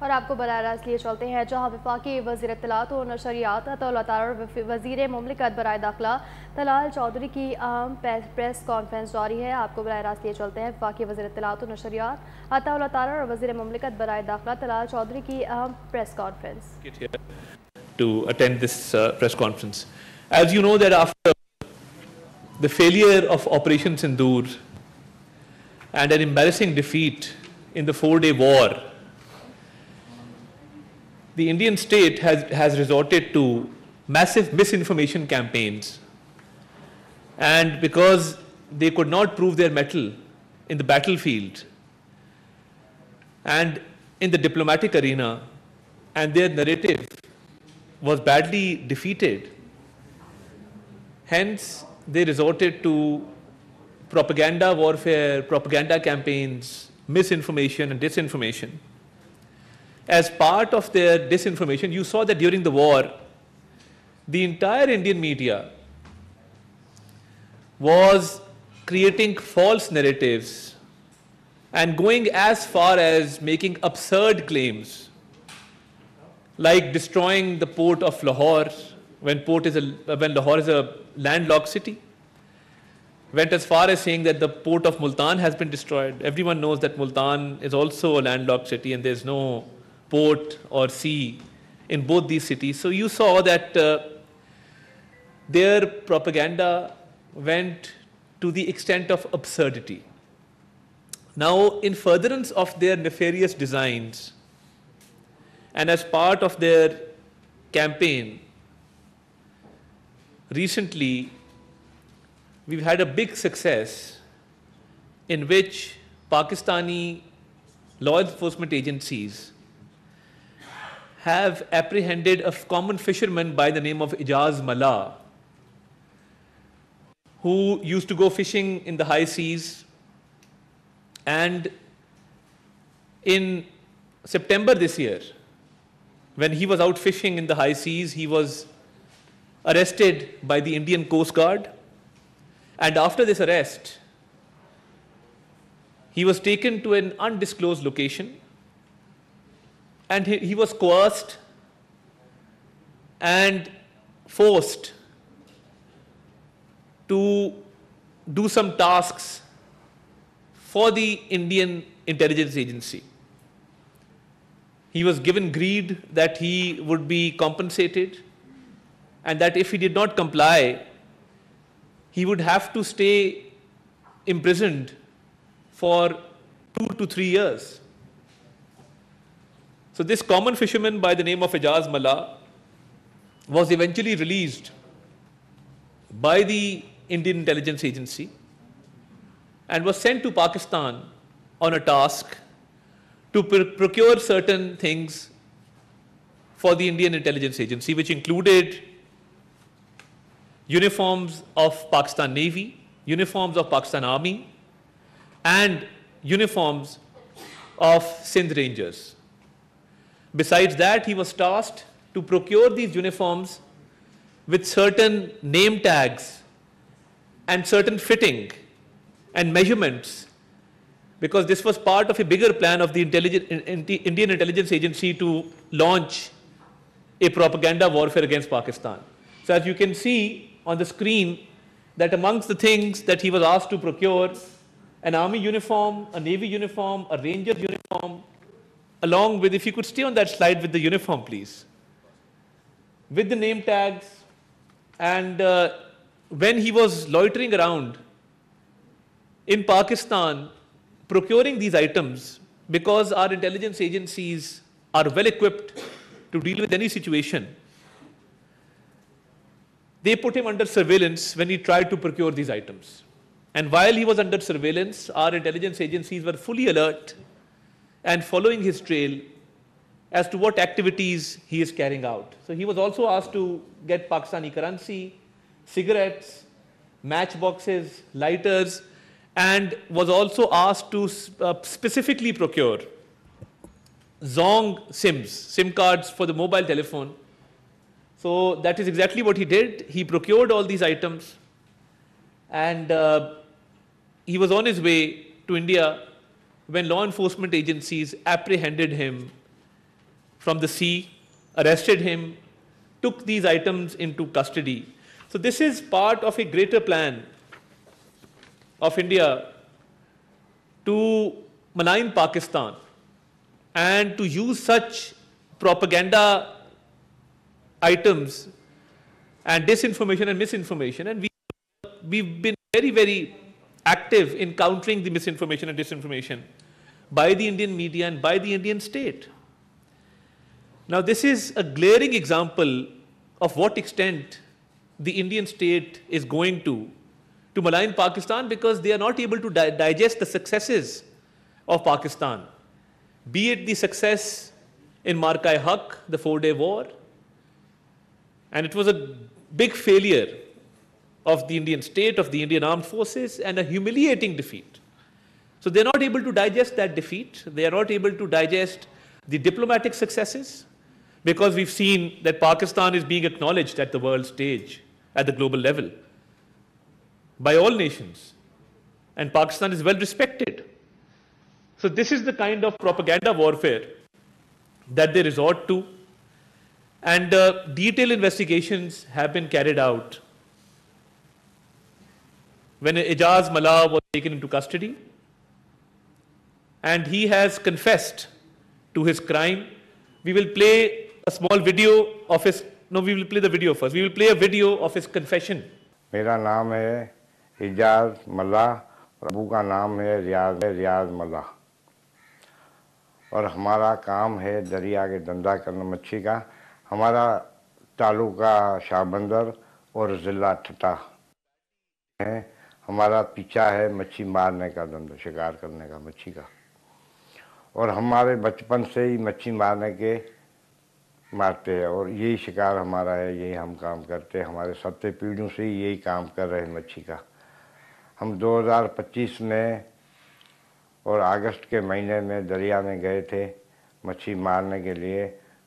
اور آپ کو براہ راست لیے چلتے ہیں جہاں وفاقی وزیر اطلاعات و نشریات عطا اللہ طاہر اور وزیر مملکت برائے داخلہ طلال چودھری کی اہم پریس کانفرنس جاری ہے. آپ کو براہ راست لیے چلتے ہیں وفاقی وزیر اطلاعات و نشریات عطا اللہ طاہر اور وزیر مملکت برائے داخلہ طلال چودھری کی اہم press conference. To attend this press conference. As you know that after the failure of Operation Sindoor and an embarrassing defeat in the 4-day war, the Indian state has resorted to massive misinformation campaigns, and because they could not prove their mettle in the battlefield and in the diplomatic arena, and their narrative was badly defeated, hence they resorted to propaganda warfare, propaganda campaigns, misinformation and disinformation. As part of their disinformation, you saw that during the war, the entire Indian media was creating false narratives and going as far as making absurd claims, like destroying the port of Lahore when Lahore is a landlocked city. Went as far as saying that the port of Multan has been destroyed. Everyone knows that Multan is also a landlocked city and there's no port or sea in both these cities. So you saw that their propaganda went to the extent of absurdity. Now, in furtherance of their nefarious designs and as part of their campaign, recently we've had a big success in which Pakistani law enforcement agencies have apprehended a common fisherman by the name of Ijaz Mallah, who used to go fishing in the high seas, and in September this year, when he was out fishing in the high seas, he was arrested by the Indian Coast Guard, and after this arrest, he was taken to an undisclosed location, and he was coerced and forced to do some tasks for the Indian intelligence agency. He was given greed that he would be compensated and that if he did not comply, he would have to stay imprisoned for 2 to 3 years. So this common fisherman by the name of Ijaz Mallah was eventually released by the Indian intelligence agency and was sent to Pakistan on a task to procure certain things for the Indian intelligence agency, which included uniforms of Pakistan Navy, uniforms of Pakistan Army, and uniforms of Sindh Rangers. Besides that, he was tasked to procure these uniforms with certain name tags and certain fitting and measurements, because this was part of a bigger plan of the Indian intelligence agency to launch a propaganda warfare against Pakistan. So as you can see on the screen, that amongst the things that he was asked to procure, an army uniform, a navy uniform, a ranger uniform, along with, if you could stay on that slide with the uniform, please, with the name tags. And when he was loitering around in Pakistan procuring these items, because our intelligence agencies are well equipped to deal with any situation, they put him under surveillance when he tried to procure these items. And while he was under surveillance, our intelligence agencies were fully alert and following his trail as to what activities he is carrying out. So he was also asked to get Pakistani currency, cigarettes, matchboxes, lighters, and was also asked to specifically procure Zong SIMs, SIM cards for the mobile telephone. So that is exactly what he did. He procured all these items, and he was on his way to India when law enforcement agencies apprehended him from the sea, arrested him, took these items into custody. So this is part of a greater plan of India to malign Pakistan and to use such propaganda items and disinformation and misinformation. And we've been very, very active in countering the misinformation and disinformation by the Indian media and by the Indian state. Now, this is a glaring example of what extent the Indian state is going to malign Pakistan, because they are not able to digest the successes of Pakistan, be it the success in Marka-e-Haq, the 4-day war, and it was a big failure of the Indian state, of the Indian armed forces, and a humiliating defeat. So they're not able to digest that defeat. They are not able to digest the diplomatic successes, because we've seen that Pakistan is being acknowledged at the world stage, at the global level, by all nations. And Pakistan is well respected. So this is the kind of propaganda warfare that they resort to. And detailed investigations have been carried out. When Ijaz Mallah was taken into custody, and he has confessed to his crime, we will play a small video of his, no, we will play the video first. We will play a video of his confession. मेरा नाम है इजाज मल्ला और अबू का नाम है रियाज मल्ला, और हमारा काम है दरिया के धंधा करना मच्छी का। हमारा तालुका शाहबंदर और ज़िला ठट्टा है। हमारा पीछा है मच्छी मारने का धंधा, शिकार करने का मच्छी का, और हमारे बचपन से ही मच्छी मारते हैं और यही शिकार हमारा है, यही हम काम करते हैं। हमारे सत्य पीढ़ियों से ही यही काम कर रहे हैं मच्छी का। हम 2025 में और अगस्त के महीने में दरिया में गए थे मच्छी मारने के लिए,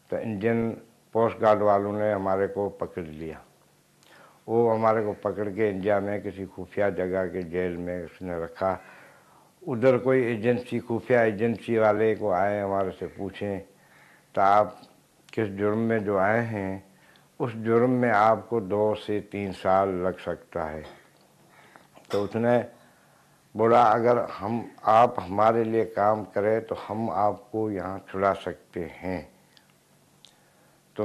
तो इंडियन कोस्ट गार्ड वालों ने हमारे को पकड़ लिया। वो हमारे को पकड़ के इंडिया में किसी खुफिया जगह के जेल में उसने रखा। उधर कोई एजेंसी, खुफिया एजेंसी वाले को आए हमारे से पूछें तो आप किस जुर्म में जो आए हैं, उस जुर्म में आपको 2 से 3 साल लग सकता है। तो उसने बोला अगर आप हमारे लिए काम करें तो हम आपको यहाँ छुड़ा सकते हैं। तो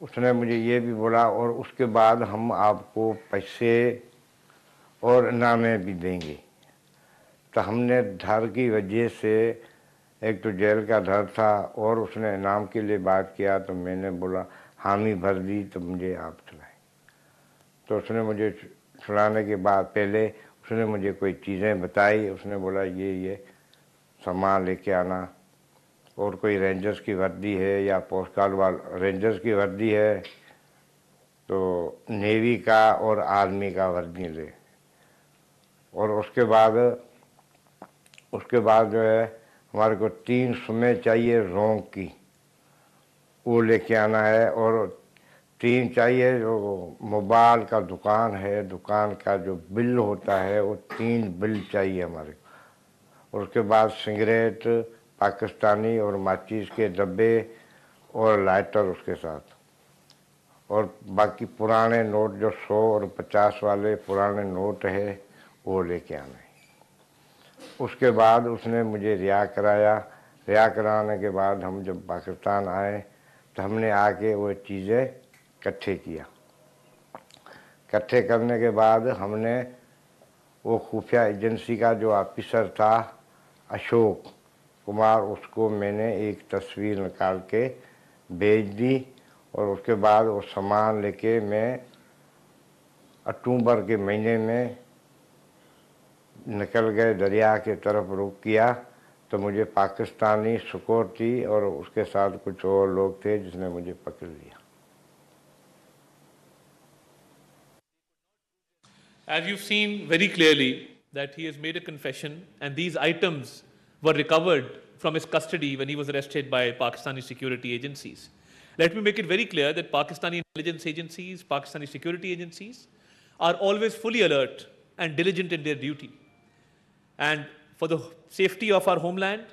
उसने मुझे ये भी बोला और उसके बाद हम आपको पैसे और इनामे भी देंगे। तो हमने डर की वजह से, एक तो जेल का डर था और उसने इनाम के लिए बात किया, तो मैंने बोला हामी भर दी तो मुझे आप छुड़ाएं। तो उसने मुझे छुड़ाने के बाद पहले उसने मुझे कोई चीज़ें बताई। उसने बोला ये सामान लेके आना, और कोई रेंजर्स की वर्दी है या पोस्ट गार्ड वाला रेंजर्स की वर्दी है तो नेवी का और आर्मी का वर्दी ले। और उसके बाद जो है हमारे को 3 सुमें चाहिए रोंग की, वो लेके आना है, और 3 चाहिए जो मोबाइल का दुकान है, दुकान का जो बिल होता है वो 3 बिल चाहिए हमारे को। और उसके बाद सिगरेट पाकिस्तानी और माचिस के डब्बे और लाइटर उसके साथ, और बाकी पुराने नोट जो 100 और 50 वाले पुराने नोट है वो लेके आना है। उसके बाद उसने मुझे रिहा कराया। रिहा कराने के बाद हम जब पाकिस्तान आए तो हमने आके वो चीज़ें इकट्ठे किया। इकट्ठे करने के बाद हमने वो खुफिया एजेंसी का जो ऑफिसर था अशोक कुमार, उसको मैंने एक तस्वीर निकाल के भेज दी। और उसके बाद वो सामान लेके मैं अक्टूबर के महीने में निकल गए, दरिया के तरफ रुख किया। तो मुझे पाकिस्तानी सिक्योरिटी और उसके साथ कुछ और लोग थे जिसने मुझे पकड़ लिया। As you've seen very clearly that he has made a confession, and these items were recovered from his custody when he was arrested by Pakistani security agencies. Let me make it very clear that Pakistani intelligence agencies, Pakistani security agencies are always fully alert and diligent in their duty. And for the safety of our homeland,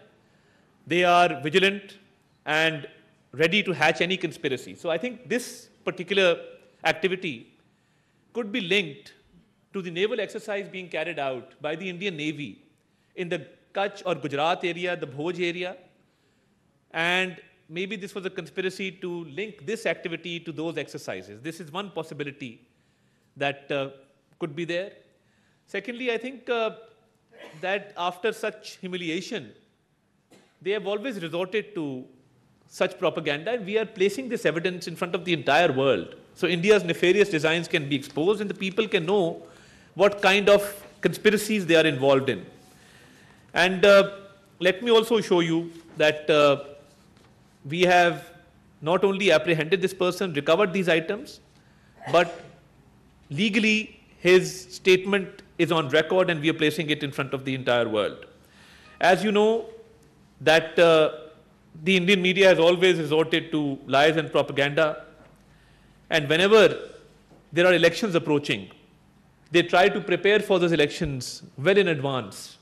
they are vigilant and ready to hatch any conspiracy. So I think this particular activity could be linked to the naval exercise being carried out by the Indian Navy in the Kutch or Gujarat area, the Bhoj area, and maybe this was a conspiracy to link this activity to those exercises. This is one possibility that could be there. Secondly, I think that after such humiliation, they have always resorted to such propaganda, and we are placing this evidence in front of the entire world. So India's nefarious designs can be exposed and the people can know what kind of conspiracies they are involved in. And let me also show you that we have not only apprehended this person, recovered these items, but legally his statement is on record and we are placing it in front of the entire world. As you know, that the Indian media has always resorted to lies and propaganda, and whenever there are elections approaching, they try to prepare for those elections well in advance.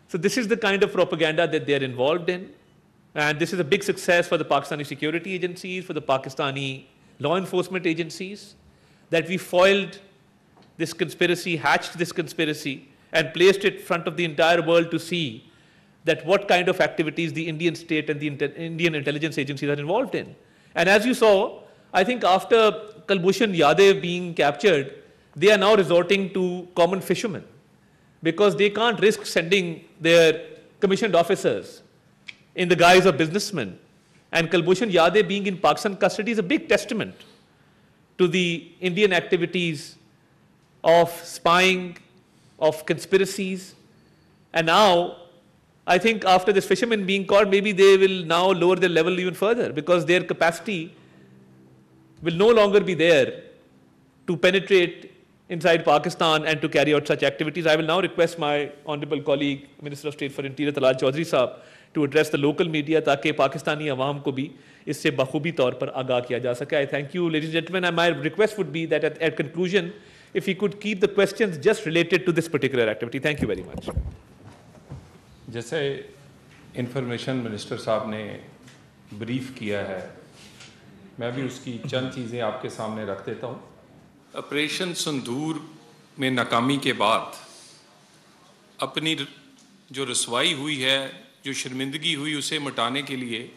So this is the kind of propaganda that they are involved in, and this is a big success for the Pakistani security agencies, for the Pakistani law enforcement agencies, that we foiled this conspiracy, hatched this conspiracy, and placed it in front of the entire world to see that what kind of activities the Indian state and the Indian intelligence agencies are involved in. And as you saw, I think after Kulbhushan Yadav being captured, they are now resorting to common fishermen because they can't risk sending their commissioned officers in the guise of businessmen. And Kulbhushan Yadav being in Pakistan custody is a big testament to the Indian activities of spying, of conspiracies. And now, I think after this fisherman being caught, maybe they will now lower their level even further because their capacity will no longer be there to penetrate inside Pakistan and to carry out such activities. I will now request my honorable colleague, Minister of State for Interior, Talal Chaudhry Sahab, to address the local media ताकि पाकिस्तानी अवाम को भी इससे बखूबी तौर पर आगाह किया जा सके. I thank you, ladies and gentlemen, and my request would be that at conclusion, if we could keep the questions just related to this particular activity. Thank you very much. जैसे इंफॉर्मेशन मिनिस्टर साहब ने brief किया है, मैं भी उसकी चंद चीज़ें आपके सामने रख देता हूँ. ऑपरेशन सिंदूर में नाकामी के बाद अपनी जो रसवाई हुई है, जो शर्मिंदगी हुई, उसे मिटाने के लिए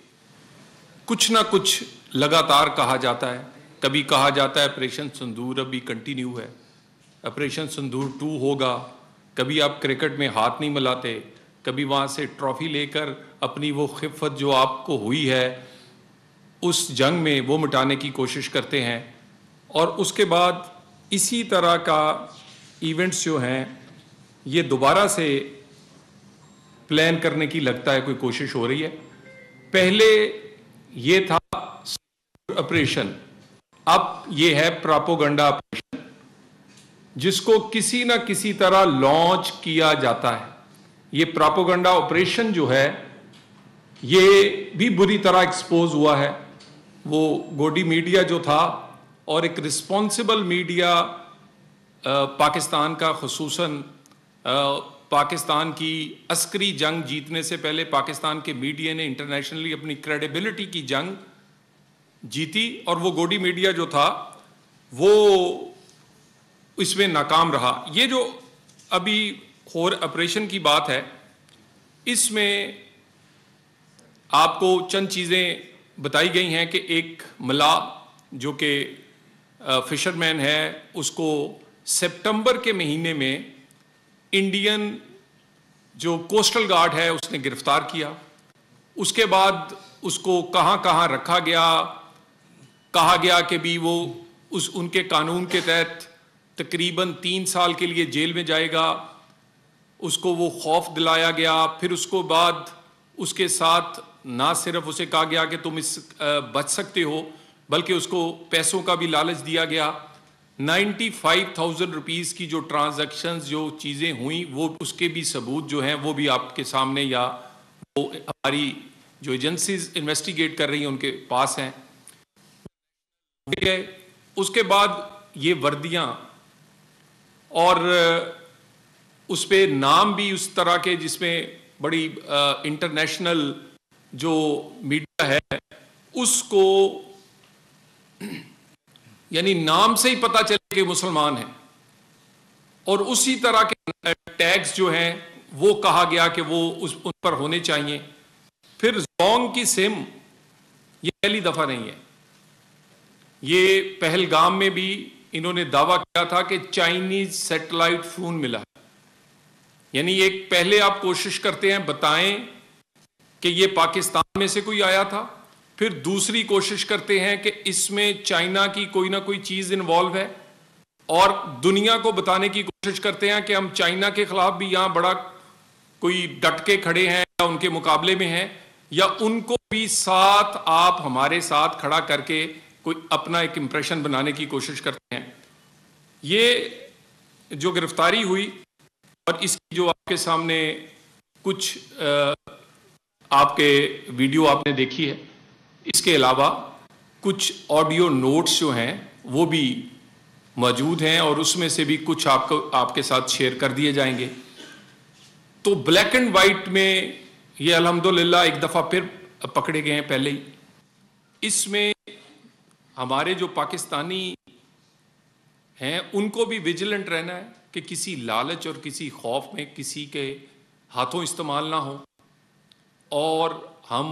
कुछ ना कुछ लगातार कहा जाता है. कभी कहा जाता है ऑपरेशन सिंदूर अभी कंटिन्यू है, ऑपरेशन सिंदूर 2 होगा. कभी आप क्रिकेट में हाथ नहीं मिलाते, कभी वहाँ से ट्रॉफी लेकर अपनी वो खिफ़त जो आपको हुई है उस जंग में वो मिटाने की कोशिश करते हैं. और उसके बाद इसी तरह का इवेंट्स जो हैं ये दोबारा से प्लान करने की लगता है कोई कोशिश हो रही है. पहले ये था ऑपरेशन, अब ये है प्रोपेगेंडा ऑपरेशन, जिसको किसी ना किसी तरह लॉन्च किया जाता है. ये प्रोपेगेंडा ऑपरेशन जो है ये भी बुरी तरह एक्सपोज हुआ है. वो गोडी मीडिया जो था और एक रिस्पॉन्सिबल मीडिया पाकिस्तान का, खुसूसन पाकिस्तान की अस्करी जंग जीतने से पहले पाकिस्तान के मीडिया ने इंटरनेशनली अपनी क्रेडिबिलिटी की जंग जीती, और वो गोडी मीडिया जो था वो इसमें नाकाम रहा. ये जो अभी और ऑपरेशन की बात है, इसमें आपको चंद चीज़ें बताई गई हैं कि एक मलाह जो कि फिशरमैन है, उसको सितंबर के महीने में इंडियन जो कोस्टल गार्ड है उसने गिरफ्तार किया. उसके बाद उसको कहाँ कहाँ रखा गया, कहा गया कि भी वो उनके कानून के तहत तकरीबन 3 साल के लिए जेल में जाएगा. उसको वो खौफ दिलाया गया. फिर उसको बाद उसके साथ ना सिर्फ उसे कहा गया कि तुम इस बच सकते हो, बल्कि उसको पैसों का भी लालच दिया गया. 95,000 रुपीज़ की जो ट्रांजैक्शंस, जो चीज़ें हुई, वो उसके भी सबूत जो हैं वो भी आपके सामने, या वो हमारी जो एजेंसीज इन्वेस्टिगेट कर रही हैं उनके पास हैं. ठीक है. उसके बाद ये वर्दियाँ और उस पर नाम भी उस तरह के जिसमें बड़ी इंटरनेशनल जो मीडिया है उसको यानी नाम से ही पता चले कि मुसलमान हैं, और उसी तरह के टैग्स जो हैं वो कहा गया कि वो उन पर होने चाहिए। फिर जोंग की सिम, ये पहली दफा नहीं है, ये पहलगाम में भी इन्होंने दावा किया था कि चाइनीज सैटेलाइट फोन मिला है। यानी एक पहले आप कोशिश करते हैं बताएं कि ये पाकिस्तान में से कोई आया था, फिर दूसरी कोशिश करते हैं कि इसमें चाइना की कोई ना कोई चीज इन्वॉल्व है, और दुनिया को बताने की कोशिश करते हैं कि हम चाइना के खिलाफ भी यहां बड़ा कोई डट के खड़े हैं या उनके मुकाबले में हैं, या उनको भी साथ आप हमारे साथ खड़ा करके कोई अपना एक इंप्रेशन बनाने की कोशिश करते हैं। ये जो गिरफ्तारी हुई और इसकी जो आपके सामने कुछ आपके वीडियो आपने देखी है, इसके अलावा कुछ ऑडियो नोट्स जो हैं वो भी मौजूद हैं और उसमें से भी कुछ आपके साथ शेयर कर दिए जाएंगे। तो ब्लैक एंड वाइट में ये अल्हम्दुलिल्लाह एक दफ़ा फिर पकड़े गए हैं पहले ही। इसमें हमारे जो पाकिस्तानी हैं उनको भी विजिलेंट रहना है कि किसी लालच और किसी खौफ में किसी के हाथों इस्तेमाल ना हो, और हम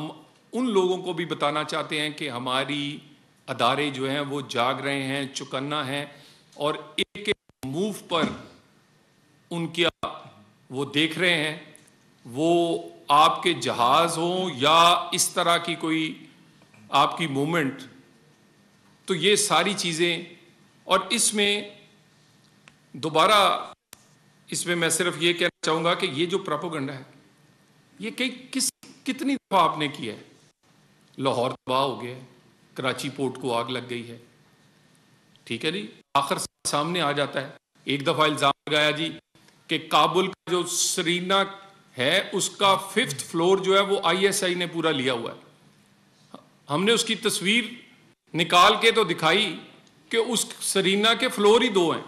उन लोगों को भी बताना चाहते हैं कि हमारी अदारे जो हैं वो जाग रहे हैं, चौकन्ना हैं, और एक एक मूव पर उनका वो देख रहे हैं, वो आपके जहाज हो या इस तरह की कोई आपकी मूवमेंट। तो ये सारी चीज़ें, और इसमें दोबारा इसमें मैं सिर्फ ये कहना चाहूँगा कि ये जो प्रोपेगेंडा है ये कितनी दफ़ा आपने किया है। लाहौर तबाह हो गया, कराची पोर्ट को आग लग गई है, ठीक है जी, आखिर सामने आ जाता है। एक दफ़ा इल्ज़ाम लगाया जी कि काबुल का जो सरीना है उसका 5th फ्लोर जो है वो ISI ने पूरा लिया हुआ है। हमने उसकी तस्वीर निकाल के तो दिखाई कि उस सरीना के फ्लोर ही 2 हैं।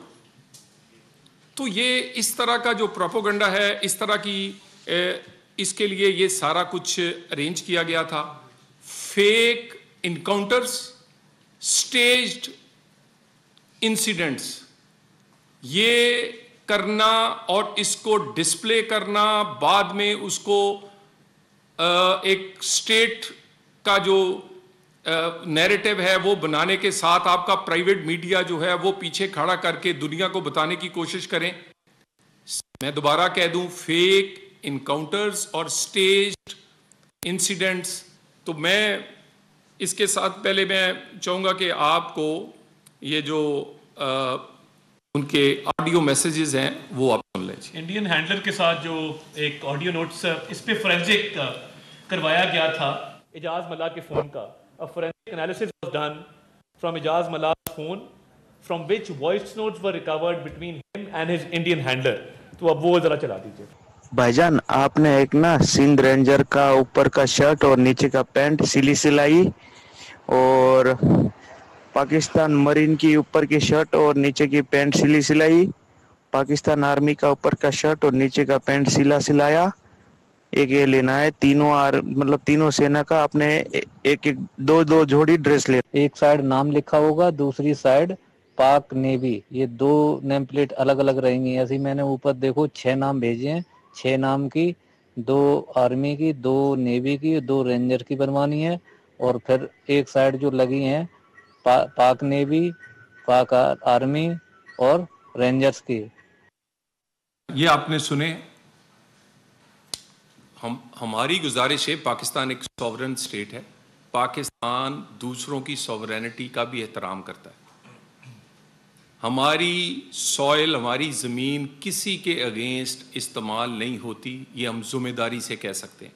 तो ये इस तरह का जो प्रोपेगेंडा है, इस तरह की इसके लिए ये सारा कुछ अरेंज किया गया था। फेक इनकाउंटर्स, स्टेज्ड इंसिडेंट्स, ये करना और इसको डिस्प्ले करना, बाद में उसको एक स्टेट का जो नैरेटिव है वो बनाने के साथ आपका प्राइवेट मीडिया जो है वो पीछे खड़ा करके दुनिया को बताने की कोशिश करें। मैं दोबारा कह दूं, फेक इनकाउंटर्स और स्टेज्ड इंसिडेंट्स। तो मैं इसके साथ पहले मैं चाहूँगा कि आपको ये जो उनके ऑडियो मैसेजेस हैं वो आप सुन लें। इंडियन हैंडलर के साथ जो एक ऑडियो नोट्स इस पे फोरेंसिक करवाया गया था इजाज मल्ला के फ़ोन का। A forensic analysis was done from Ijaz Mallah's phone, from which voice notes were recovered between him and his Indian handler. तो अब वो जरा चला दीजिए। भाईजान, आपने एक ना सिंध रेंजर का ऊपर का शर्ट और नीचे का पैंट सिलाई, और पाकिस्तान मरीन की ऊपर की शर्ट और नीचे की पैंट सिलाई, पाकिस्तान आर्मी का ऊपर का शर्ट और नीचे का पैंट सिलाया। एक ये लेना है, मतलब तीनों सेना का आपने एक दो जोड़ी ड्रेस ले। एक साइड नाम लिखा होगा, दूसरी साइड पाक नेवी, ये 2 नेम प्लेट अलग अलग रहेंगी। ऐसे मैंने ऊपर देखो 6 नाम भेजे हैं, 6 नाम की, 2 आर्मी की, 2 नेवी की, 2 रेंजर की बनवानी है, और फिर एक साइड जो लगी हैं पाक नेवी, पाक आर्मी और रेंजर्स की। ये आपने सुने। हमारी गुजारिश है, पाकिस्तान एक सॉवरेन स्टेट है, पाकिस्तान दूसरों की सॉवरेनिटी का भी एहतराम करता है। हमारी सॉइल, हमारी ज़मीन किसी के अगेंस्ट इस्तेमाल नहीं होती, ये हम ज़िम्मेदारी से कह सकते हैं।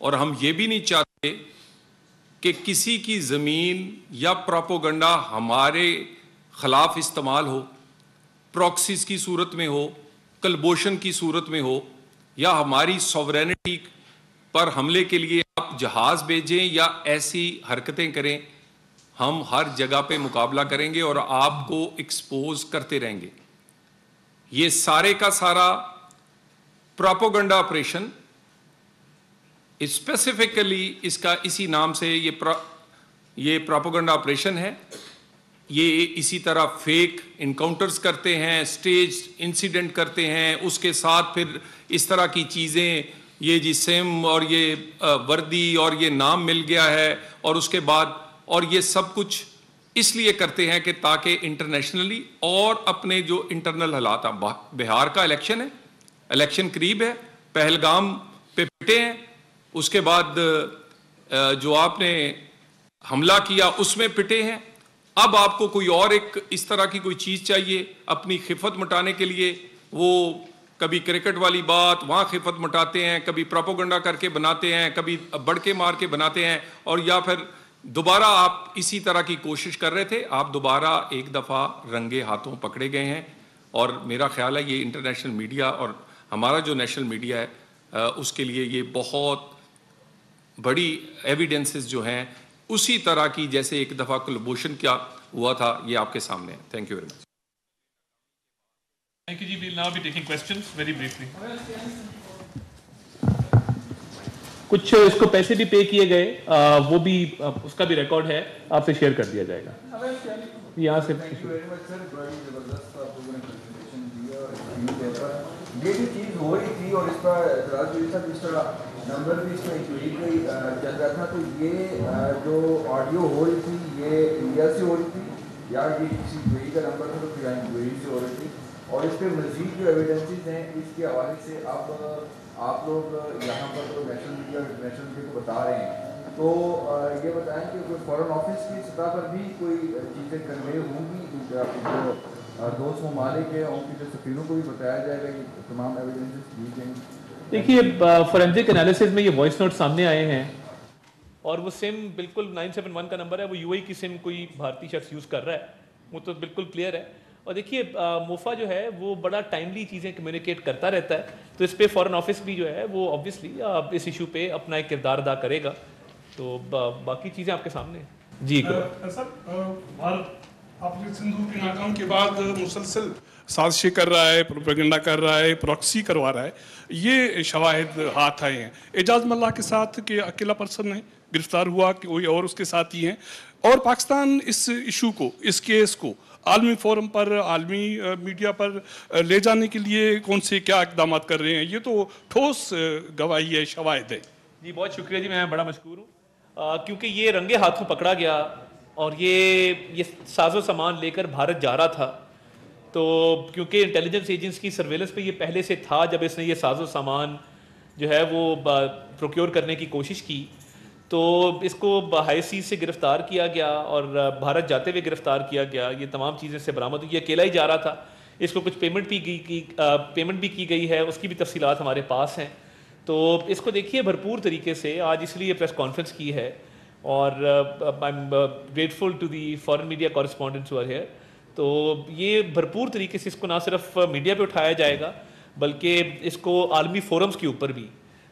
और हम ये भी नहीं चाहते कि किसी की ज़मीन या प्रोपेगेंडा हमारे ख़िलाफ़ इस्तेमाल हो, प्रॉक्सीज़ की सूरत में हो, कलबोशन की सूरत में हो, या हमारी सॉवरेनिटी पर हमले के लिए आप जहाज भेजें या ऐसी हरकतें करें। हम हर जगह पे मुकाबला करेंगे और आपको एक्सपोज करते रहेंगे। ये सारे का सारा प्रोपेगेंडा ऑपरेशन स्पेसिफिकली इसका इसी नाम से ये प्रोपेगेंडा ऑपरेशन है। ये इसी तरह फेक इनकाउंटर्स करते हैं, स्टेज इंसिडेंट करते हैं, उसके साथ फिर इस तरह की चीज़ें, ये जी सिम और ये वर्दी और ये नाम मिल गया है, और उसके बाद और ये सब कुछ इसलिए करते हैं कि ताकि इंटरनेशनली और अपने जो इंटरनल हालात, बिहार का इलेक्शन है, इलेक्शन करीब है, पहलगाम पे पिटे हैं, उसके बाद जो आपने हमला किया उसमें पिटे हैं, अब आपको कोई और एक इस तरह की कोई चीज़ चाहिए अपनी खिफत मिटाने के लिए। वो कभी क्रिकेट वाली बात, वहाँ खिफत मिटाते हैं, कभी प्रोपेगेंडा करके बनाते हैं, कभी बड़के मार के बनाते हैं, और या फिर दोबारा आप इसी तरह की कोशिश कर रहे थे, आप दोबारा एक दफ़ा रंगे हाथों पकड़े गए हैं। और मेरा ख्याल है ये इंटरनेशनल मीडिया और हमारा जो नेशनल मीडिया है उसके लिए ये बहुत बड़ी एविडेंसेस जो हैं उसी तरह की जैसे एक दफ़ा कुलभूषण क्या हुआ था, ये आपके सामने है। Thank you very much. Thank you, Ji. We'll now be taking questions very briefly. कुछ इसको पैसे भी पे किए गए, वो भी उसका भी रिकॉर्ड है, आपसे शेयर कर दिया जाएगा। यहाँ से ये भी चीज़ हो रही थी और इसका नंबर भी इसमें इंक्वायरी चल रहा था, तो ये जो ऑडियो हो रही थी ये इंडिया से हो रही थी या ये किसी इंक्वायरी का नंबर था तो फिर इंक्वायरी से हो रही थी, और इस पर मज़ीद जो एविडेंसेस हैं इसके हवाले से अब आप लोग यहाँ पर तो नेशनल मीडिया और इंटरनेशनल मीडिया को बता रहे हैं, तो ये बताएं कि कोई फॉरेन ऑफिस की सतह पर भी कोई चीज़ें कन्वे होंगी जो दोस्त ममालिक है उनकी जो सफीरों को भी बताया जाएगा, ये तमाम एविडेंसेस दी जाएंगी। देखिए, फॉरेंसिक एनालिसिस में ये वॉइस नोट सामने आए हैं और वो सिम बिल्कुल 971 का नंबर है, वो यूएई की सिम कोई भारतीय शख्स यूज़ कर रहा है, वो तो बिल्कुल क्लियर है। और देखिए, मोफा जो है वो बड़ा टाइमली चीज़ें कम्युनिकेट करता रहता है, तो इस पर फॉरेन ऑफिस भी जो है वो ऑब्वियसली इस इशू पे अपना एक किरदार अदा करेगा। तो बाकी चीज़ें आपके सामने हैं। जी सर, भारत आपने सिंधु के नाकाम के बाद मुसलसल साजिशें कर रहा है, प्रोपेगेंडा कर रहा है, प्रॉक्सी करवा रहा है, ये शवाहिद हाथ आए हैं। एजाज मल्ला के साथ कि अकेला पर्सन है गिरफ्तार हुआ कि कोई और उसके साथ ही हैं, और पाकिस्तान इस इशू को, इस केस को आलमी फोरम पर, आलमी मीडिया पर ले जाने के लिए कौन से क्या इकदाम कर रहे हैं, ये तो ठोस गवाही है, शवाहिद है। जी बहुत शुक्रिया जी, मैं बड़ा मशकूर हूँ, क्योंकि ये रंगे हाथों पकड़ा गया और ये साजो सामान लेकर भारत जा रहा था, तो क्योंकि इंटेलिजेंस एजेंसी की सर्वेलेंस पे ये पहले से था, जब इसने ये साजो सामान जो है वो प्रोक्योर करने की कोशिश की, तो इसको हाई सीज से गिरफ़्तार किया गया और भारत जाते हुए गिरफ़्तार किया गया। ये तमाम चीज़ें से बरामद हुई, ये अकेला ही जा रहा था, इसको कुछ पेमेंट भी की गई है, उसकी भी तफसीलात हमारे पास हैं। तो इसको देखिए भरपूर तरीके से, आज इसलिए प्रेस कॉन्फ्रेंस की है और I am grateful to the foreign media correspondents who are here. तो ये भरपूर तरीके से इसको ना सिर्फ मीडिया पे उठाया जाएगा बल्कि इसको आलमी फोरम्स के ऊपर भी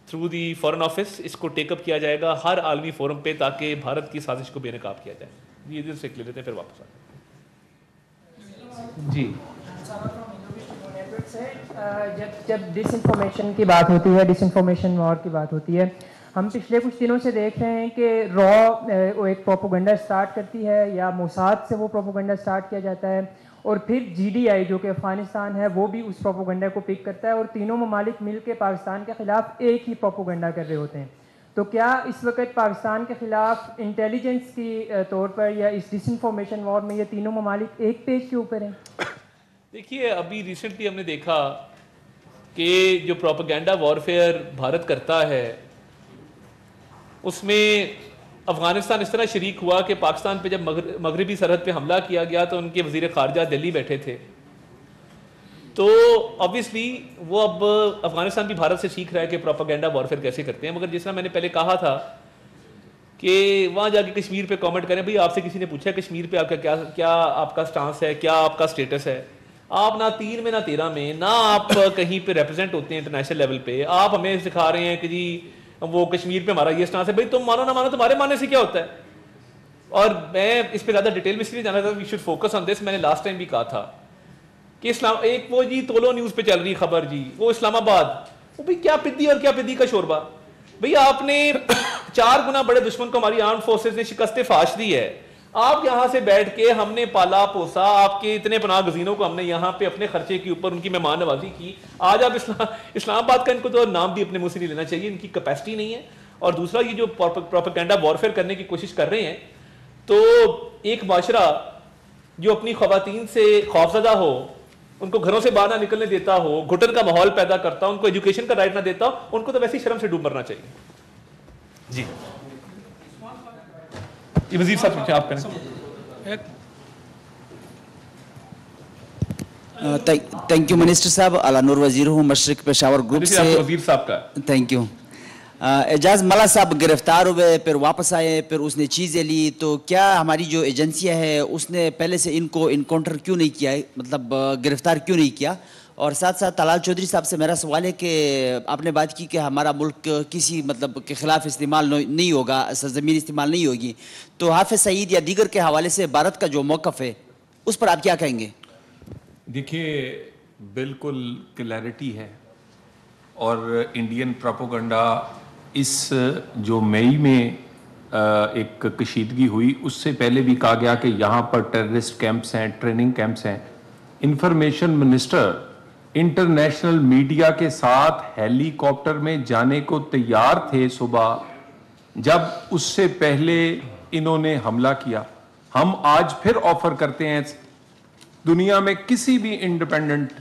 थ्रू दी फॉरेन ऑफिस इसको टेकअप किया जाएगा हर आलमी फोरम पे, ताकि भारत की साजिश को बेनकाब किया जाए। ये दिल से क्लियर लेते हैं, फिर वापस आते हैं। जी जब डिसइंफॉर्मेशन की बात होती है, डिसइंफॉर्मेशन वॉर की बात होती है, हम पिछले कुछ दिनों से देख रहे हैं कि वो एक प्रोपोगंडा स्टार्ट करती है या मोसाद से वो प्रोपोगंडा स्टार्ट किया जाता है, और फिर GDI जो कि अफ़गानिस्तान है वो भी उस प्रोपोगंडा को पिक करता है, और तीनों ममालिक मिल के पाकिस्तान के ख़िलाफ़ एक ही प्रोपोगंडा कर रहे होते हैं। तो क्या इस वक्त पाकिस्तान के ख़िलाफ़ इंटेलिजेंस की तौर पर या इस डिसइंफॉर्मेशन वॉर में ये तीनों ममालिक एक पेज के ऊपर हैं? देखिए, अभी रिसेंटली हमने देखा कि जो प्रोपेगेंडा वॉरफेयर भारत करता है उसमें अफ़गानिस्तान इस तरह शरीक हुआ कि पाकिस्तान पे जब मगरबी सरहद पे हमला किया गया तो उनके वज़ीर ख़ारजा दिल्ली बैठे थे, तो ऑब्वियसली वो अब अफ़गानिस्तान भी भारत से सीख रहा है कि प्रोपेगेंडा वॉरफेयर कैसे करते हैं। मगर जिस तरह मैंने पहले कहा था कि वहाँ जाके कश्मीर पे कमेंट करें, भाई आपसे किसी ने पूछा कश्मीर पे आपका क्या आपका स्टांस है, क्या आपका स्टेटस है? आप ना 3 में ना 13 में ना आप कहीं पे रिप्रेजेंट होते हैं इंटरनेशनल लेवल पे, आप हमें सिखा रहे हैं कि जी वो कश्मीर पे हमारा ये स्टांस है। भाई तुम मानो ना मानो, तुम्हारे मानने से क्या होता है? और मैं इस पे ज़्यादा डिटेल में इसलिए जाना था, we should focus on this. मैंने लास्ट टाइम भी कहा था कि एक वो जी तोलो न्यूज़ पे चल रही खबर जी, वो इस्लामाबाद, वो भाई क्या पिद्दी और क्या पिद्दी का शोरबा। بھئی آپ نے 4 گنا بڑے دشمن کو ہماری آرم فورسز نے شکست فاش دی ہے. آپ یہاں سے بیٹھ کے ہم نے پالا پوسا آپ کے اتنے پناہ گزینوں کو, ہم نے یہاں پہ اپنے خرچے کے اوپر ان کی مہمان نوازی کی. آج آپ اسلام آباد کا ان کو تو نام بھی اپنے منہ سے نہیں لینا چاہیے, ان کی کیپیسٹی نہیں ہے. اور دوسرا یہ جو پروپیگنڈا وارفیئر کرنے کی کوشش کر رہے ہیں, تو ایک معاشرہ جو اپنی خواتین سے خوفزدہ ہو, ان کو گھروں سے باہر نہ نکلنے دیتا ہو, گھٹن کا ماحول پیدا کرتا ہو, ان کو ایجوکیشن کا رائٹ نہ دیتا ہو, ان کو تو ویسے ہی شرم سے ڈوب مرنا چاہیے. جی یہ وزیر صاحب آپ کریں. تھینک یو منسٹر صاحب, اعلیٰ نور وزیر ہوں مشرق پشاور گروپ سے. وزیر صاحب کا تھینک یو. اعجاز ملا صاحب گرفتار ہوئے, پھر واپس آئے, پھر اس نے چیزیں لی, تو کیا ہماری جو ایجنسیاں ہے اس نے پہلے سے ان کو انکاؤنٹر کیوں نہیں کیا ہے, مطلب گرفتار کیوں نہیں کیا؟ اور ساتھ ساتھ طلال چودھری صاحب سے میرا سوال ہے کہ آپ نے بات کی کہ ہمارا ملک کسی مطلب کے خلاف استعمال نہیں ہوگا, سرزمین استعمال نہیں ہوگی, تو حافظ سعید یا دیگر کے حوالے سے بھارت کا جو موقف ہے اس پر آپ کیا کہیں گے؟ دیکھیے بالکل کلیئرٹی ہے, اور انڈین پروپیگنڈا اس جو مئی میں ایک کشیدگی ہوئی اس سے پہلے بھی کہا گیا کہ یہاں پر ٹیررسٹ کیمپس ہیں, ٹریننگ کیمپس ہیں. انفارمیشن منسٹر انٹرنیشنل میڈیا کے ساتھ ہیلی کاپٹر میں جانے کو تیار تھے صبح, جب اس سے پہلے انہوں نے حملہ کیا. ہم آج پھر آفر کرتے ہیں دنیا میں کسی بھی انڈیپینڈنٹ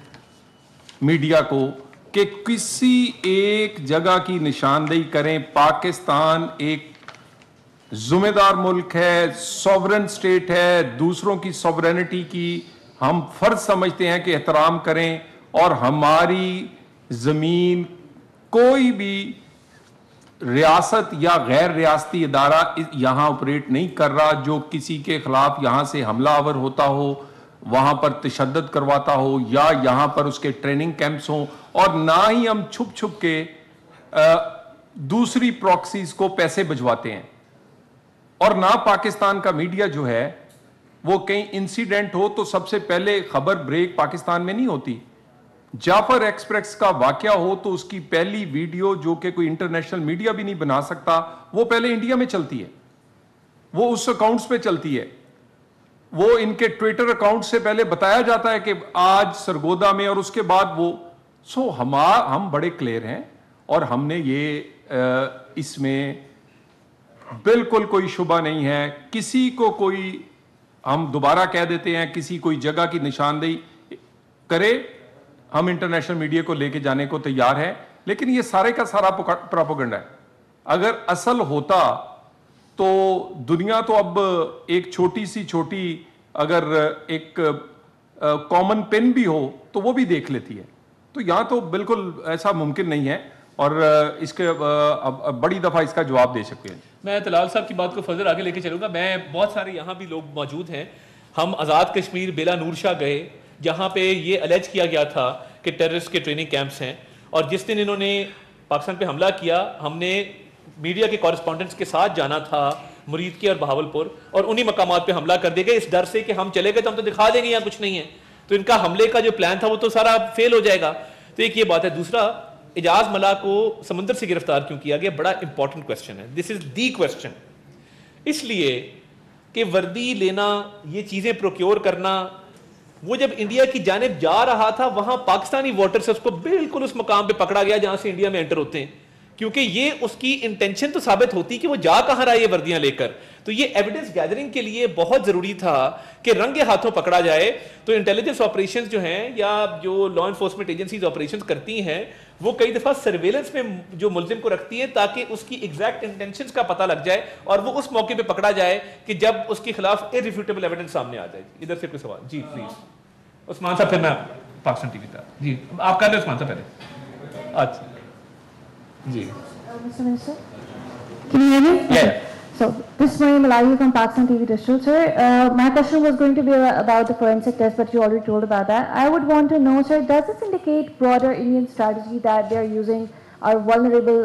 میڈیا کو کہ کسی ایک جگہ کی نشاندہی کریں. پاکستان ایک ذمہ دار ملک ہے, سوورن سٹیٹ ہے, دوسروں کی سوورنٹی کی ہم فرض سمجھتے ہیں کہ احترام کریں, اور ہماری زمین کوئی بھی ریاست یا غیر ریاستی ادارہ یہاں آپریٹ نہیں کر رہا جو کسی کے خلاف یہاں سے حملہ آور ہوتا ہو, وہاں پر تشدد کرواتا ہو, یا یہاں پر اس کے ٹریننگ کیمپس ہوں. اور نہ ہی ہم چھپ چھپ کے دوسری پراکسیز کو پیسے بھجواتے ہیں, اور نہ پاکستان کا میڈیا جو ہے وہ کہیں انسیڈنٹ ہو تو سب سے پہلے خبر بریک پاکستان میں نہیں ہوتی. جعفر ایکسپریس کا واقعہ ہو تو اس کی پہلی ویڈیو جو کہ کوئی انٹرنیشنل میڈیا بھی نہیں بنا سکتا, وہ پہلے انڈیا میں چلتی ہے, وہ اس اکاؤنٹس پہ چلتی ہے, وہ ان کے ٹویٹر اکاؤنٹ سے پہلے بتایا جاتا ہے کہ آج سرگودا میں, اور اس کے بعد وہ ہم بڑے کلیئر ہیں, اور ہم نے یہ اس میں بالکل کوئی شبہ نہیں ہے. کسی کو کوئی ہم دوبارہ کہہ دیتے ہیں کسی کوئی جگہ کی نشاندہی کرے, ہم انٹرنیشنل میڈیا کو لے کے جانے کو تیار ہے, لیکن یہ سارے کا سارا پروپیگنڈا ہے. اگر اصل ہوتا تو دنیا تو اب ایک چھوٹی سی چھوٹی اگر ایک کامن پن بھی ہو تو وہ بھی دیکھ لیتی ہے. تو یہاں تو بالکل ایسا ممکن نہیں ہے, اور اس کے بڑی دفعہ اس کا جواب دے سکتے ہیں. میں طلال صاحب کی بات کو فضل آگے لے کے چلوں گا. میں بہت سارے یہاں بھی لوگ موجود ہیں, ہم آزاد کشمیر بیلا نور شاہ گئے جہاں پہ یہ الیج کیا گیا تھا کہ ٹیررسٹ کے ٹریننگ کیمپس ہیں, اور جس دن انہوں نے پاکستان پہ حملہ کیا ہم نے میڈیا کے کورسپونڈنٹس کے ساتھ جانا تھا مرید کے اور بہاولپور, اور انہی مقامات پہ حملہ کر دیا گیا اس ڈر سے کہ ہم چلے گئے تو ہم تو دکھا دیں گے یہاں کچھ نہیں ہے, تو ان کا حملے کا جو پلان تھا وہ تو سارا فیل ہو جائے گا. تو ایک یہ بات ہے. دوسرا, اعجاز ملا کو سمندر سے گرفتار کیوں کیا گیا, بڑا امپورٹنٹ کویسچن ہے. دس از دی کویسچن, اس لیے کہ وردی لینا, یہ چیزیں پروکیور کرنا, وہ جب انڈیا کی جانب جا رہا تھا وہاں پاکستانی ووٹر سے اس کو بالکل اس مقام پہ پکڑا گیا جہاں سے انڈیا میں انٹر ہوتے ہیں, کیونکہ یہ اس کی انٹینشن تو ثابت ہوتی کہ وہ جا کہاں رہا یہ وردیاں لے کر. تو یہ ایویڈنس گیدرنگ کے لیے بہت ضروری تھا کہ رنگے ہاتھوں پکڑا جائے. تو انٹیلیجنس آپریشنز جو ہیں یا جو لا انفورسمنٹ ایجنسیز آپریشنز کرتی ہیں وہ کئی دفعہ سرویلنس میں جو ملزم کو رکھتی ہیں تاکہ اس کی ایگزیکٹ انٹینشنز کا پتہ لگ جائے اور وہ اس موقع پہ پکڑا جائے کہ جب اس کے خلاف ارریفیوٹیبل ایویڈنس سامنے آ جائے. ادھر سے کوئی سوال؟ جی پلیز عثمان صاحب, پھر میں پاکستان ٹی وی کا. جی آپ کر لیں عثمان صاحب پہلے. اچھا جی. Mr. Minister, can you hear me? Yeah. So, this is Maria Malawi from Pakistan TV Digital. Sir, my question was going to be about the forensic test, but you already told about that. I would want to know, sir, does this indicate broader Indian strategy that they're using our vulnerable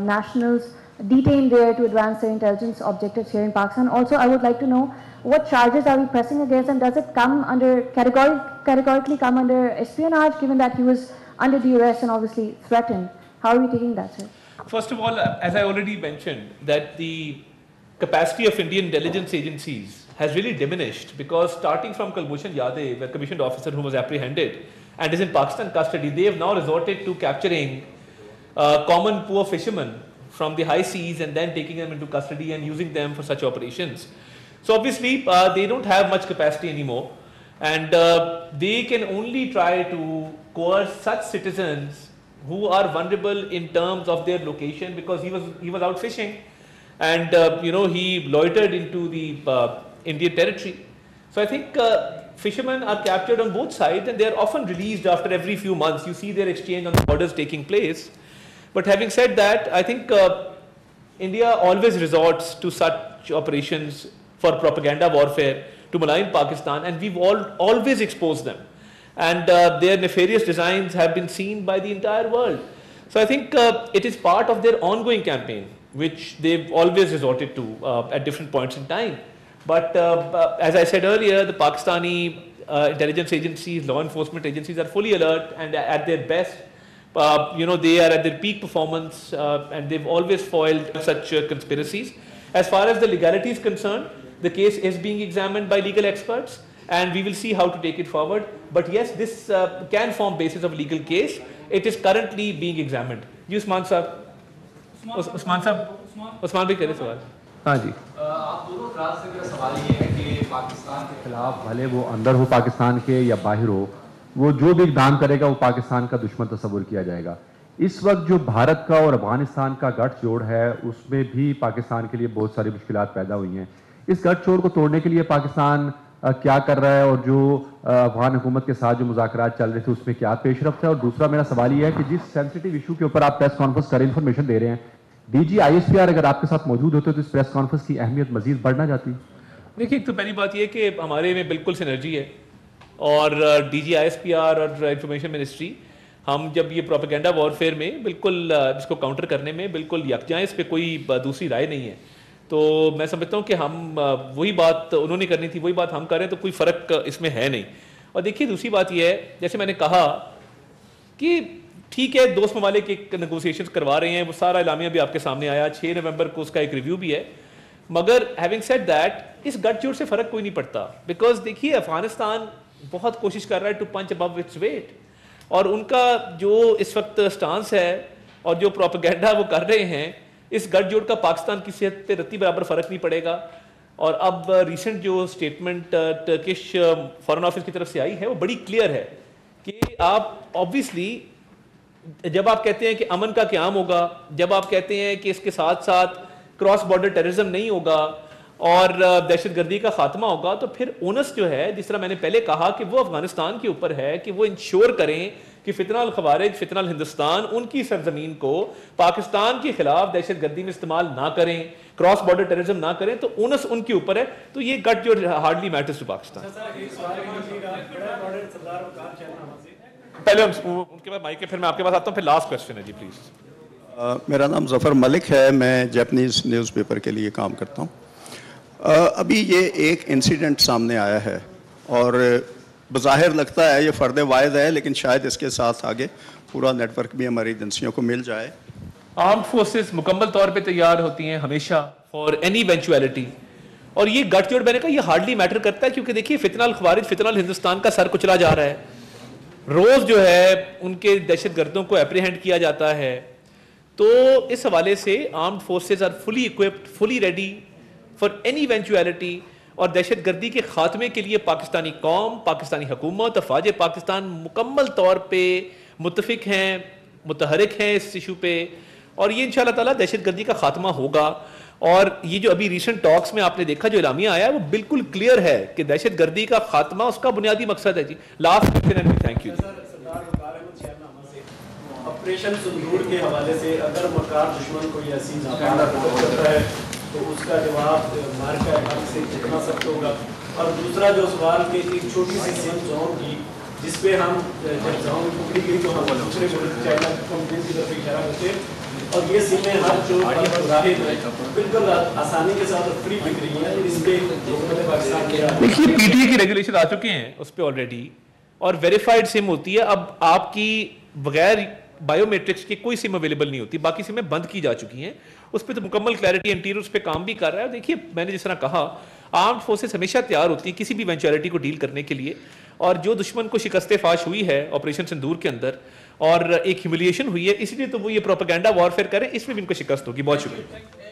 nationals detained there to advance their intelligence objectives here in Pakistan? Also, I would like to know what charges are we pressing against, and does it come under categorically come under espionage, given that he was under the arrest and obviously threatened? How are we taking that, sir? First of all, as I already mentioned, that the capacity of Indian intelligence agencies has really diminished, because starting from Kulbhushan Yadav, a commissioned officer who was apprehended and is in Pakistan custody, they have now resorted to capturing common poor fishermen from the high seas and then taking them into custody and using them for such operations. So obviously they don't have much capacity anymore, and they can only try to coerce such citizens who are vulnerable in terms of their location, because he was out fishing and he loitered into the Indian territory. So I think fishermen are captured on both sides, and they are often released after every few months. You see their exchange on the borders taking place. But having said that, I think India always resorts to such operations for propaganda warfare to malign Pakistan, and we've always exposed them. And their nefarious designs have been seen by the entire world. So I think it is part of their ongoing campaign, which they've always resorted to at different points in time. But as I said earlier, the Pakistani intelligence agencies, law enforcement agencies are fully alert and at their best. They are at their peak performance, and they've always foiled such conspiracies. As far as the legality is concerned, the case is being examined by legal experts, and we will see how to take it forward. But yes, this can form basis of legal case. It is currently being examined. जी उस्मान साहब उस्मान भाई करे सवाल. हाँ जी, आप दोनों तरफ से मेरा सवाल ये है कि पाकिस्तान के खिलाफ भले वो अंदर हो पाकिस्तान के या बाहर हो, वो जो भी इक़दाम करेगा वो पाकिस्तान का दुश्मन तस्वुर किया जाएगा. इस वक्त जो भारत का और अफगानिस्तान का गठजोड़ है, उसमें भी पाकिस्तान के लिए बहुत सारी मुश्किलात पैदा हुई हैं. इस गठजोड़ को तोड़ने के लिए पाकिस्तान क्या कर रहा है, और जो अफगान हुकूमत के साथ जो मुज़ाकरात चल रहे थे उसमें क्या पेशरफ्त है. और दूसरा मेरा सवाल ये है कि जिस सेंसिटिव इशू के ऊपर आप प्रेस कॉन्फ्रेंस कर इन्फॉर्मेशन दे रहे हैं, DG ISPR अगर आपके साथ मौजूद होते तो इस प्रेस कॉन्फ्रेंस की अहमियत मजीद बढ़ना जाती. देखिए, तो पहली बात ये कि हमारे में बिल्कुल सिनर्जी है, और DG ISPR और इंफॉर्मेशन मिनिस्ट्री, हम जब ये प्रोपेगेंडा वॉरफेयर में बिल्कुल इसको काउंटर करने में बिल्कुल यकजा, इस पर कोई दूसरी राय नहीं है. तो मैं समझता हूँ कि हम वही बात उन्होंने करनी थी, वही बात हम करें, तो कोई फ़र्क इसमें है नहीं. और देखिए, दूसरी बात ये है, जैसे मैंने कहा कि ठीक है, दोस्त ममालिक एक नेगोशिएशंस करवा रहे हैं, वो सारा इलामिया भी आपके सामने आया, 6 नवंबर को उसका एक रिव्यू भी है. मगर हैविंग सेड दैट, इस गठजोड़ से फ़र्क कोई नहीं पड़ता, बिकॉज देखिए अफगानिस्तान बहुत कोशिश कर रहा है to punch above its weight, और उनका जो इस वक्त स्टांस है और जो प्रोपेगेंडा वो कर रहे हैं, इस गठजोड़ का पाकिस्तान की सेहत पे रत्ती बराबर फ़र्क नहीं पड़ेगा. और अब रिसेंट जो स्टेटमेंट टर्किश फॉरेन ऑफिस की तरफ से आई है, वो बड़ी क्लियर है कि आप ऑब्वियसली जब आप कहते हैं कि अमन का क़याम होगा, जब आप कहते हैं कि इसके साथ साथ क्रॉस बॉर्डर टेररिज्म नहीं होगा और दहशतगर्दी का खात्मा होगा, तो फिर ओनस जो है, जिस तरह मैंने पहले कहा कि वो अफगानिस्तान के ऊपर है कि वो इंश्योर करें कि फितना अल खवारिज, फितना अल हिंदुस्तान उनकी सरजमीन को पाकिस्तान के खिलाफ दहशतगर्दी में इस्तेमाल ना करें, क्रॉस बॉर्डर टेररिज्म ना करें, तो ओनस उनके ऊपर है. तो ये गट जो हार्डली मैटर्स टू पाकिस्तान. पहले उनके बाद माइक है, फिर मैं आपके पास आता हूँ, फिर लास्ट क्वेश्चन है जी प्लीज. मेरा नाम ज़फ़र मलिक है, मैं जैपनीज़ न्यूज़पेपर के लिए काम करता हूँ. अभी ये एक इंसिडेंट सामने आया है और बज़ाहिर लगता है ये फ़र्द वाहिद है, लेकिन शायद इसके साथ आगे पूरा नेटवर्क भी हमारी एजेंसियों को मिल जाए. आर्म्ड फोर्सेस मुकम्मल तौर पे तैयार होती हैं हमेशा फॉर एनी इवेंचुअलिटी, और ये गठजोड़ मैंने कहा ये हार्डली मैटर करता है, क्योंकि देखिए फितना अल खवारिज, फितना अल हिंदुस्तान का सर कुचला जा रहा है. रोज़ जो है उनके दहशतगर्दों को एप्रीहेंड किया जाता है. तो इस हवाले से armed forces are fully equipped, fully ready for any eventuality, और दहशतगर्दी के खात्मे के लिए पाकिस्तानी कौम, पाकिस्तानी हुकूमत, अफवाज पाकिस्तान मुकम्मल तौर पे मुतफिक हैं, मुतहरिक हैं इस इशू पे, और ये इंशाअल्लाह ताला दहशतगर्दी का खात्मा होगा. और ये जो अभी रिसेंट टॉक्स में आपने देखा जो इलामिया आया है, वो बिल्कुल क्लियर है कि दहशतगर्दी का खात्मा उसका बुनियादी मकसद है जी. Last question, thank you. Operation Sindoor के हवाले से अगर मकार दुश्मन को ऐसी करता है तो उसका जवाब मार का हक से कितना सख्त होगा. और दूसरा जो सवाल कि एक छोटी सी सेम जोन की जिसपे हम जब जोन टुकड़ी गई तो हम दूसरे मुल्क चाइना कंपनी की तरफ इशारा करते, और ये सीमें हर जो बिल्कुल आसानी के साथ फ्री बिक रही है. इस पे पाकिस्तान के देखिए पीटीए की रेगुलेशन आ चुके हैं उस पर ऑलरेडी, और वेरीफाइड सिम होती है. अब आपकी बगैर बायोमेट्रिक्स की कोई सिम अवेलेबल नहीं होती, बाकी सिमें बंद की जा चुकी हैं। उस पर तो मुकम्मल क्लैरिटी इंटीरियर उस पर काम भी कर रहा है। देखिए मैंने जिस तरह कहा, आर्म्ड फोर्सेस हमेशा तैयार होती हैं किसी भी इवेंचुअलिटी को डील करने के लिए, और जो दुश्मन को शिकस्त फाश हुई है ऑपरेशन सिंदूर के अंदर और एक ह्यूमिलिएशन हुई है, इसलिए तो वो ये प्रोपेगेंडा वॉरफेयर करें, इसमें भी इनको शिकस्त होगी। बहुत शुक्रिया।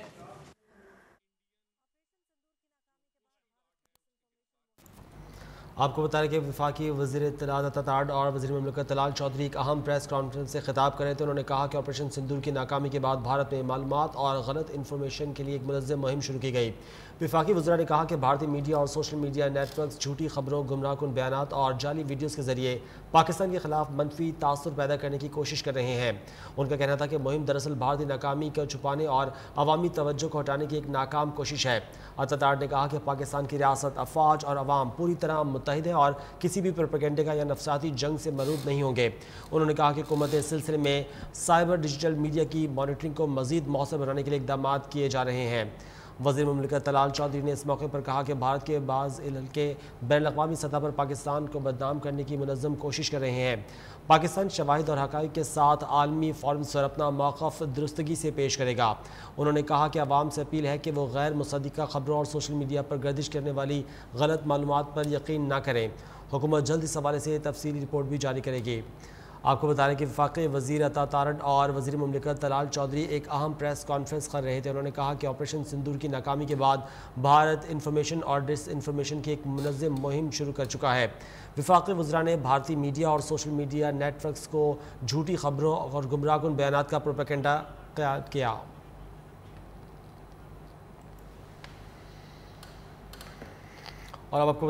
आपको बता रहे कि वफाकी वज़ीर इत्तलात अता तारड़ और वज़ीर मुमलिकत तलाल चौधरी एक अहम प्रेस कॉन्फ्रेंस से खिताब कर रहे थे। उन्होंने कहा कि ऑपरेशन सिंदूर की नाकामी के बाद भारत में मालूमात और गलत इन्फॉर्मेशन के लिए एक मुनज़्ज़म मुहिम शुरू की गई। वफाकी वज़रा ने कहा कि भारतीय मीडिया और सोशल मीडिया नेटवर्क्स झूठी खबरों, गुमराहकुन बयानात और जाली वीडियोज़ के ज़रिए पाकिस्तान के खिलाफ मनफी तासुर पैदा करने की कोशिश कर रहे हैं। उनका कहना था कि मुहिम दरअसल भारतीय नाकामी को छुपाने और अवामी तवज्जो को हटाने की एक नाकाम कोशिश है। अता तारड़ ने कहा कि पाकिस्तान की रियासत, अफवाज और अवाम पूरी तरह मुत्तहिद है और किसी भी प्रोपेगेंडे का या नफसाती जंग से मरूद नहीं होंगे। उन्होंने कहा कि हुकूमत इस सिलसिले में साइबर डिजिटल मीडिया की मॉनिटरिंग को मज़ीद मौसर बनाने के लिए इक़दाम किए जा रहे हैं। वज़ीर मुमलिकत तलाल चौधरी ने इस मौके पर कहा कि भारत के बाज़ इलाके बैनुल-अक़वामी सतह पर पाकिस्तान को बदनाम करने की मुनज़्ज़म कोशिश कर रहे हैं। पाकिस्तान शवाहिद और हक़ाइक़ के साथ आलमी फोरम पर अपना मौक़िफ़ दुरुस्तगी से पेश करेगा। उन्होंने कहा कि आवाम से अपील है कि वो गैर मुसद्दिक़ा खबरों और सोशल मीडिया पर गर्दिश करने वाली गलत मालूमात पर यकीन न करें। हुकूमत जल्द इस हवाले से तफसीली रिपोर्ट भी जारी करेगी। आपको बता दें कि वफाकी वज़ीर अता तारड़ और वज़ीर मुमलिकत तलाल चौधरी एक अहम प्रेस कॉन्फ्रेंस कर रहे थे। उन्होंने कहा कि ऑपरेशन सिंदूर की नाकामी के बाद भारत इन्फॉर्मेशन और डिस इन्फॉर्मेशन की एक मुनज़्ज़म मुहिम शुरू कर चुका है। वफाकी वज़रा ने भारतीय मीडिया और सोशल मीडिया नेटवर्क्स को झूठी खबरों और गुमराहकुन बयानात का प्रोपेगेंडा किया। और अब आपको